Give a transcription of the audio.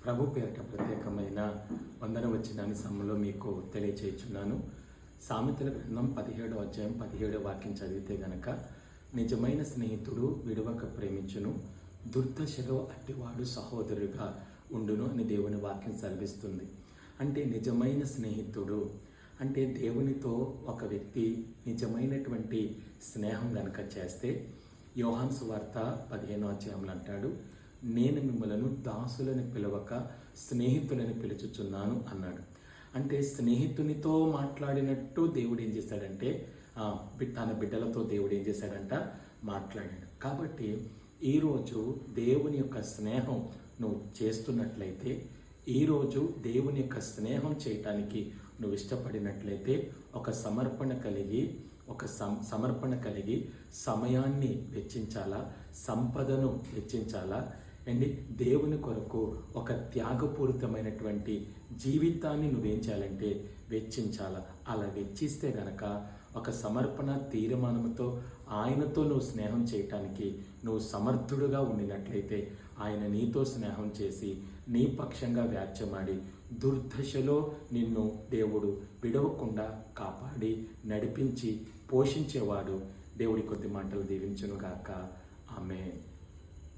ప్రభు పేరిట ప్రత్యేకమైన వందన వచనాన్ని సమయంలో మీకు తెలియచేయుచున్నాను. సామెతల గ్రంథం 17వ అధ్యాయం 17వ వాక్యం చదివితే గనక, నిజమైన స్నేహితుడు విడవక ప్రేమించును, దుర్దశలో అట్టివాడు సహోదరుగా ఉండును అని దేవుని వాక్యం సెలవిస్తుంది. అంటే నిజమైన స్నేహితుడు అంటే దేవునితో ఒక వ్యక్తి నిజమైనటువంటి స్నేహం గనక చేస్తే, యోహాను సువార్త 15వ అధ్యాయంలో అంటాడు, నేను మిమ్మలను దాసులని పిలవక స్నేహితులని పిలుచుచున్నాను అన్నాడు. అంటే స్నేహితునితో మాట్లాడినట్టు దేవుడు ఏం చేశాడంటే, తన బిడ్డలతో దేవుడు ఏం చేశాడంట, మాట్లాడాడు. కాబట్టి ఈరోజు దేవుని యొక్క స్నేహం నువ్వు చేస్తున్నట్లయితే, ఈరోజు దేవుని యొక్క స్నేహం చేయటానికి నువ్వు ఇష్టపడినట్లయితే, ఒక సమర్పణ కలిగి సమయాన్ని వెచ్చించాలా, సంపదను వెచ్చించాలా అండి, దేవుని కొరకు ఒక త్యాగపూరితమైనటువంటి జీవితాన్ని నువ్వేం చేయాలంటే వెచ్చించాలా. అలా వెచ్చిస్తే గనక ఒక సమర్పణ తీర్మానంతో ఆయనతో నువ్వు స్నేహం చేయటానికి నువ్వు సమర్థుడుగా ఉండినట్లయితే, ఆయన నీతో స్నేహం చేసి నీ పక్షంగా వ్యాజ్యమాడి దుర్దశలో నిన్ను దేవుడు విడవకుండా కాపాడి నడిపించి పోషించేవాడు. దేవుడి కొద్ది మాటలు దీవించునుగాక. ఆమేన్.